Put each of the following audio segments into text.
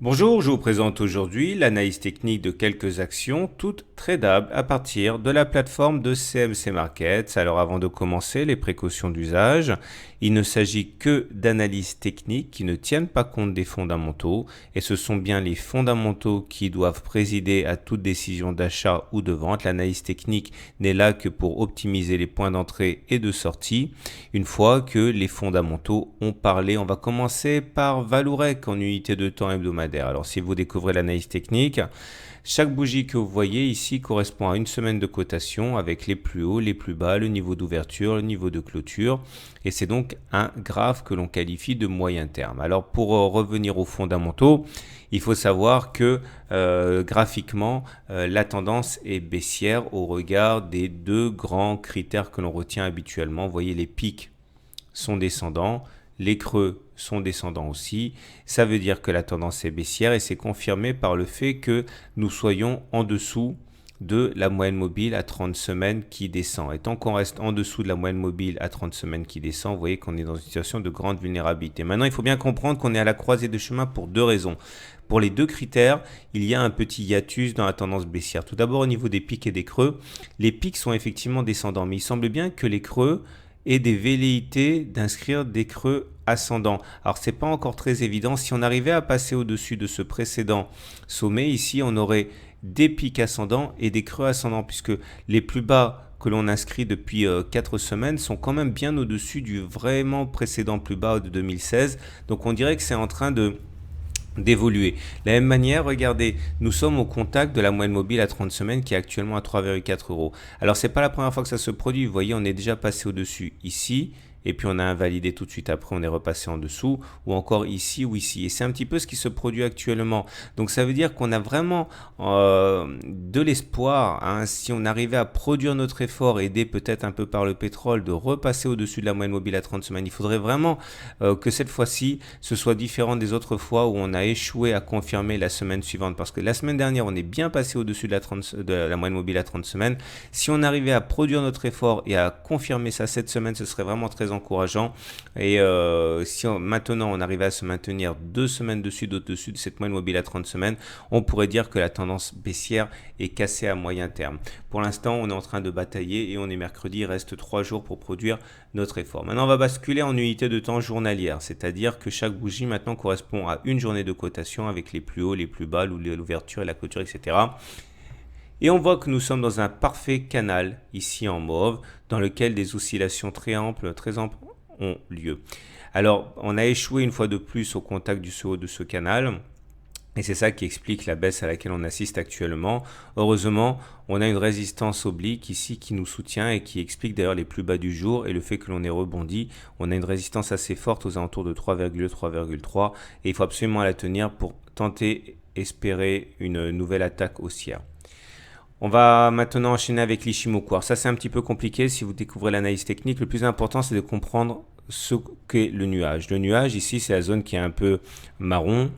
Bonjour, je vous présente aujourd'hui l'analyse technique de quelques actions toutes tradables à partir de la plateforme de CMC Markets. Alors avant de commencer, les précautions d'usage, il ne s'agit que d'analyses techniques qui ne tiennent pas compte des fondamentaux et ce sont bien les fondamentaux qui doivent présider à toute décision d'achat ou de vente. L'analyse technique n'est là que pour optimiser les points d'entrée et de sortie. Une fois que les fondamentaux ont parlé, on va commencer par Vallourec en unité de temps hebdomadaire. Alors si vous découvrez l'analyse technique, chaque bougie que vous voyez ici correspond à une semaine de cotation avec les plus hauts, les plus bas, le niveau d'ouverture, le niveau de clôture et c'est donc un graphe que l'on qualifie de moyen terme. Alors pour revenir aux fondamentaux, il faut savoir que graphiquement, la tendance est baissière au regard des deux grands critères que l'on retient habituellement. Vous voyez, les pics sont descendants, les creux sont descendants aussi. Ça veut dire que la tendance est baissière et c'est confirmé par le fait que nous soyons en dessous de la moyenne mobile à 30 semaines qui descend. Et tant qu'on reste en dessous de la moyenne mobile à 30 semaines qui descend, vous voyez qu'on est dans une situation de grande vulnérabilité. Maintenant, il faut bien comprendre qu'on est à la croisée de chemin pour deux raisons. Pour les deux critères, il y a un petit hiatus dans la tendance baissière. Tout d'abord, au niveau des pics et des creux, les pics sont effectivement descendants, mais il semble bien que les creux aient des velléités d'inscrire des creux ascendants. Alors, ce n'est pas encore très évident. Si on arrivait à passer au-dessus de ce précédent sommet, ici, on aurait des pics ascendants et des creux ascendants, puisque les plus bas que l'on inscrit depuis 4 semaines sont quand même bien au-dessus du vraiment précédent plus bas de 2016. Donc on dirait que c'est en train d'évoluer. De la même manière, regardez, nous sommes au contact de la moyenne mobile à 30 semaines qui est actuellement à 3,4 euros. Alors c'est pas la première fois que ça se produit, vous voyez, on est déjà passé au-dessus ici, et puis on a invalidé tout de suite après, on est repassé en dessous, ou encore ici ou ici. Et c'est un petit peu ce qui se produit actuellement. Donc ça veut dire qu'on a vraiment de l'espoir, hein, si on arrivait à produire notre effort, aidé peut-être un peu par le pétrole, de repasser au-dessus de la moyenne mobile à 30 semaines. Il faudrait vraiment que cette fois-ci, ce soit différent des autres fois où on a échoué à confirmer la semaine suivante. Parce que la semaine dernière, on est bien passé au-dessus de la moyenne mobile à 30 semaines. Si on arrivait à produire notre effort et à confirmer ça cette semaine, ce serait vraiment très encourageant. Et si maintenant on arrivait à se maintenir 2 semaines dessus de cette moyenne mobile à 30 semaines, on pourrait dire que la tendance baissière est cassée à moyen terme. Pour l'instant, on est en train de batailler et on est mercredi, il reste 3 jours pour produire notre effort. Maintenant, on va basculer en unité de temps journalière, c'est-à-dire que chaque bougie maintenant correspond à une journée de cotation avec les plus hauts, les plus bas, l'ouverture et la clôture, etc. Et on voit que nous sommes dans un parfait canal, ici en mauve, dans lequel des oscillations très amples ont lieu. Alors, on a échoué une fois de plus au contact du haut de ce canal. Et c'est ça qui explique la baisse à laquelle on assiste actuellement. Heureusement, on a une résistance oblique ici qui nous soutient et qui explique d'ailleurs les plus bas du jour et le fait que l'on ait rebondi. On a une résistance assez forte aux alentours de 3,2, 3,3 et il faut absolument la tenir pour tenter, espérer une nouvelle attaque haussière. On va maintenant enchaîner avec l'Ishimoku. Alors ça c'est un petit peu compliqué si vous découvrez l'analyse technique. Le plus important c'est de comprendre ce qu'est le nuage. Le nuage ici c'est la zone qui est un peu marron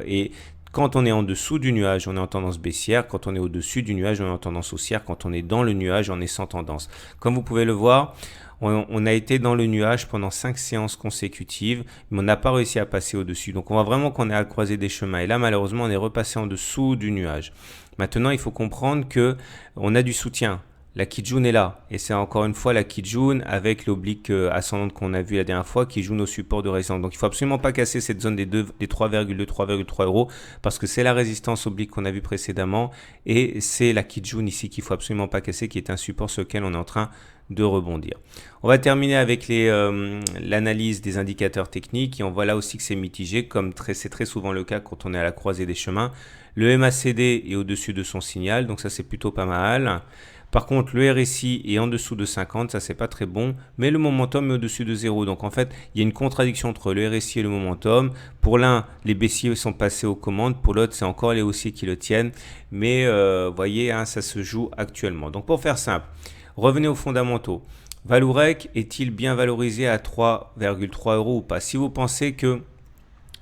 et quand on est en dessous du nuage, on est en tendance baissière. Quand on est au-dessus du nuage, on est en tendance haussière. Quand on est dans le nuage, on est sans tendance. Comme vous pouvez le voir, on a été dans le nuage pendant 5 séances consécutives, mais on n'a pas réussi à passer au-dessus. Donc on voit vraiment qu'on est à la croisée des chemins. Et là, malheureusement, on est repassé en dessous du nuage. Maintenant, il faut comprendre qu'on a du soutien. La Kijun est là, et c'est encore une fois la Kijun avec l'oblique ascendante qu'on a vu la dernière fois qui joue nos supports de résistance. Donc il ne faut absolument pas casser cette zone des 3,2, 3,3 euros parce que c'est la résistance oblique qu'on a vu précédemment et c'est la Kijun ici qu'il ne faut absolument pas casser qui est un support sur lequel on est en train de rebondir. On va terminer avec l'analyse des indicateurs techniques et on voit là aussi que c'est mitigé comme c'est très souvent le cas quand on est à la croisée des chemins. Le MACD est au-dessus de son signal, donc ça c'est plutôt pas mal. Par contre, le RSI est en dessous de 50, ça c'est pas très bon, mais le momentum est au-dessus de 0. Donc en fait, il y a une contradiction entre le RSI et le momentum. Pour l'un, les baissiers sont passés aux commandes, pour l'autre, c'est encore les haussiers qui le tiennent. Mais voyez, hein, ça se joue actuellement. Donc pour faire simple, revenez aux fondamentaux. Vallourec est-il bien valorisé à 3,3 euros ou pas? Si vous pensez que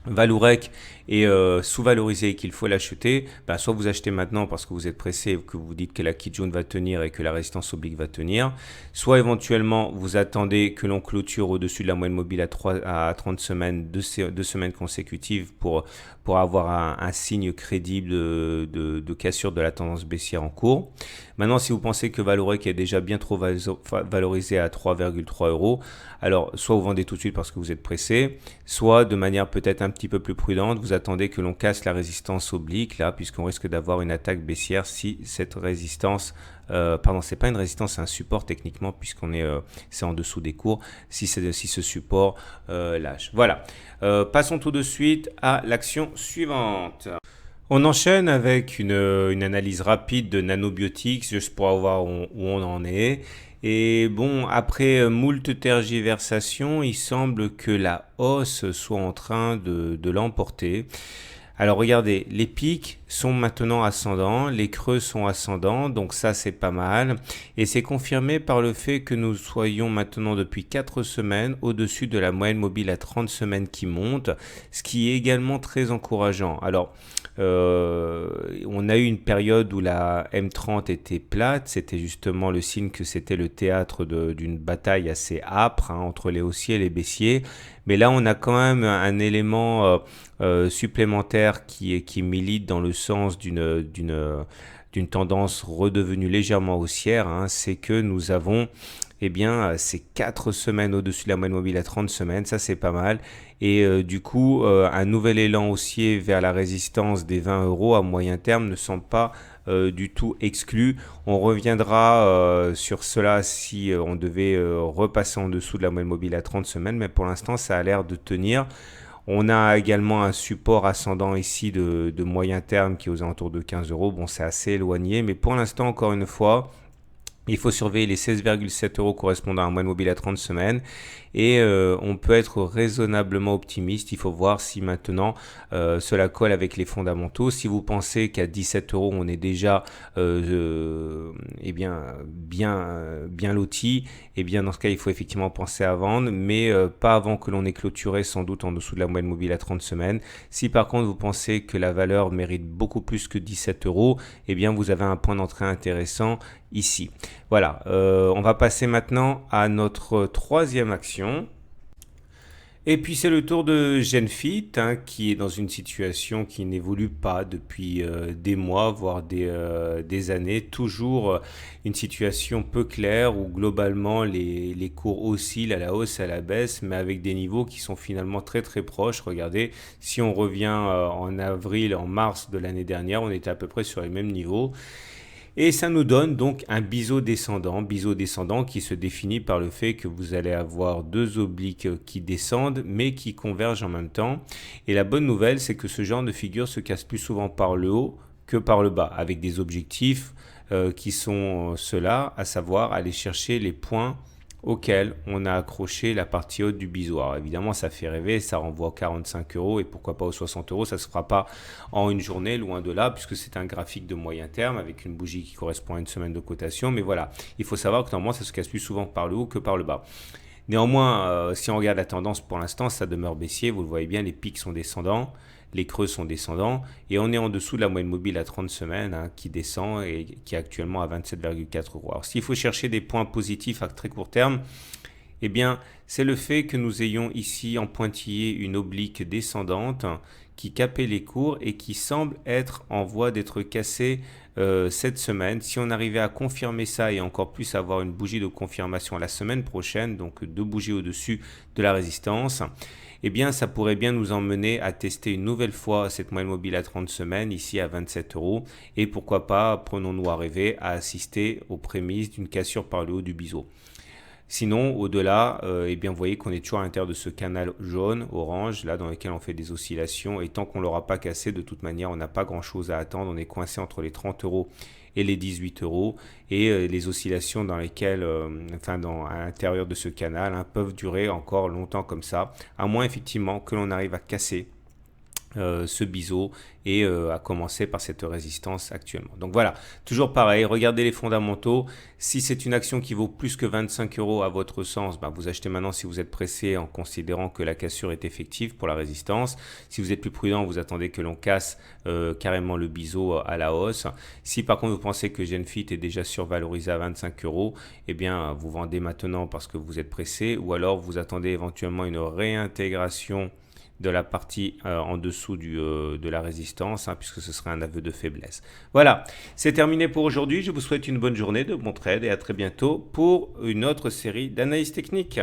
Vallourec et sous-valorisé et qu'il faut l'acheter, ben, soit vous achetez maintenant parce que vous êtes pressé et que vous dites que la Kijun va tenir et que la résistance oblique va tenir, soit éventuellement vous attendez que l'on clôture au-dessus de la moyenne mobile à 30 semaines, deux semaines consécutives pour avoir un signe crédible de cassure de la tendance baissière en cours. Maintenant, si vous pensez que Valorec est déjà bien trop valorisé à 3,3 euros, alors soit vous vendez tout de suite parce que vous êtes pressé, soit de manière peut-être un petit peu plus prudente, vous attendez que l'on casse la résistance oblique là, puisqu'on risque d'avoir une attaque baissière si cette résistance, pardon, c'est pas une résistance, c'est un support techniquement puisqu'on est, c'est en dessous des cours, si ce support lâche. Voilà. Passons tout de suite à l'action suivante. On enchaîne avec une analyse rapide de Nanobiotics, juste pour voir où on en est. Et bon, après moult tergiversations, il semble que la hausse soit en train de l'emporter. Alors regardez, les pics sont maintenant ascendants, les creux sont ascendants, donc ça c'est pas mal. Et c'est confirmé par le fait que nous soyons maintenant depuis 4 semaines au-dessus de la moyenne mobile à 30 semaines qui monte, ce qui est également très encourageant. Alors, on a eu une période où la M30 était plate, c'était justement le signe que c'était le théâtre d'une bataille assez âpre entre les haussiers et les baissiers. Mais là, on a quand même un élément supplémentaire qui milite dans le sens d'une tendance redevenue légèrement haussière. C'est que nous avons ces 4 semaines au-dessus de la moyenne mobile à 30 semaines, ça c'est pas mal. Et du coup, un nouvel élan haussier vers la résistance des 20 euros à moyen terme ne semble pas du tout exclu. On reviendra sur cela si on devait repasser en dessous de la moyenne mobile à 30 semaines, mais pour l'instant ça a l'air de tenir. On a également un support ascendant ici de moyen terme qui est aux alentours de 15 euros. Bon, c'est assez éloigné, mais pour l'instant, encore une fois, il faut surveiller les 16,7 euros correspondant à un moyenne mobile à 30 semaines et on peut être raisonnablement optimiste. Il faut voir si maintenant cela colle avec les fondamentaux. Si vous pensez qu'à 17 euros on est déjà bien loti, et bien dans ce cas il faut effectivement penser à vendre, mais pas avant que l'on ait clôturé sans doute en dessous de la moyenne mobile à 30 semaines. Si par contre vous pensez que la valeur mérite beaucoup plus que 17 euros, eh bien vous avez un point d'entrée intéressant ici. Voilà, on va passer maintenant à notre troisième action. Et puis c'est le tour de Genfit qui est dans une situation qui n'évolue pas depuis des mois, voire des années. Toujours une situation peu claire où globalement les cours oscillent à la hausse et à la baisse, mais avec des niveaux qui sont finalement très très proches. Regardez, si on revient en avril, en mars de l'année dernière, on était à peu près sur les mêmes niveaux. Et ça nous donne donc un biseau descendant qui se définit par le fait que vous allez avoir deux obliques qui descendent mais qui convergent en même temps. Et la bonne nouvelle, c'est que ce genre de figure se casse plus souvent par le haut que par le bas, avec des objectifs qui sont ceux-là, à savoir aller chercher les points auquel on a accroché la partie haute du biseau. Alors évidemment, ça fait rêver, ça renvoie aux 45 euros et pourquoi pas aux 60 euros. Ça ne se fera pas en une journée, loin de là, puisque c'est un graphique de moyen terme avec une bougie qui correspond à une semaine de cotation. Mais voilà, il faut savoir que normalement, ça se casse plus souvent par le haut que par le bas. Néanmoins, si on regarde la tendance pour l'instant, ça demeure baissier. Vous le voyez bien, les pics sont descendants. Les creux sont descendants et on est en dessous de la moyenne mobile à 30 semaines qui descend et qui est actuellement à 27,4 euros. Alors s'il faut chercher des points positifs à très court terme, eh bien c'est le fait que nous ayons ici en pointillé une oblique descendante qui capait les cours et qui semble être en voie d'être cassée cette semaine. Si on arrivait à confirmer ça et encore plus avoir une bougie de confirmation la semaine prochaine, donc deux bougies au-dessus de la résistance, eh bien ça pourrait bien nous emmener à tester une nouvelle fois cette moyenne mobile à 30 semaines ici à 27 euros et pourquoi pas, prenons-nous à rêver, à assister aux prémices d'une cassure par le haut du biseau. Sinon, au-delà, eh bien, vous voyez qu'on est toujours à l'intérieur de ce canal jaune, orange, là, dans lequel on fait des oscillations. Et tant qu'on ne l'aura pas cassé, de toute manière, on n'a pas grand-chose à attendre. On est coincé entre les 30 euros et les 18 euros. Et les oscillations dans lesquelles, à l'intérieur de ce canal, peuvent durer encore longtemps comme ça. À moins, effectivement, que l'on arrive à casser ce biseau et à commencer par cette résistance actuellement. Donc voilà, toujours pareil, regardez les fondamentaux. Si c'est une action qui vaut plus que 25 euros à votre sens, vous achetez maintenant si vous êtes pressé en considérant que la cassure est effective pour la résistance. Si vous êtes plus prudent, vous attendez que l'on casse carrément le biseau à la hausse. Si par contre vous pensez que Genfit est déjà survalorisé à 25 euros, eh bien vous vendez maintenant parce que vous êtes pressé, ou alors vous attendez éventuellement une réintégration de la partie en dessous de la résistance, puisque ce serait un aveu de faiblesse. Voilà, c'est terminé pour aujourd'hui. Je vous souhaite une bonne journée, de bons trades et à très bientôt pour une autre série d'analyses techniques.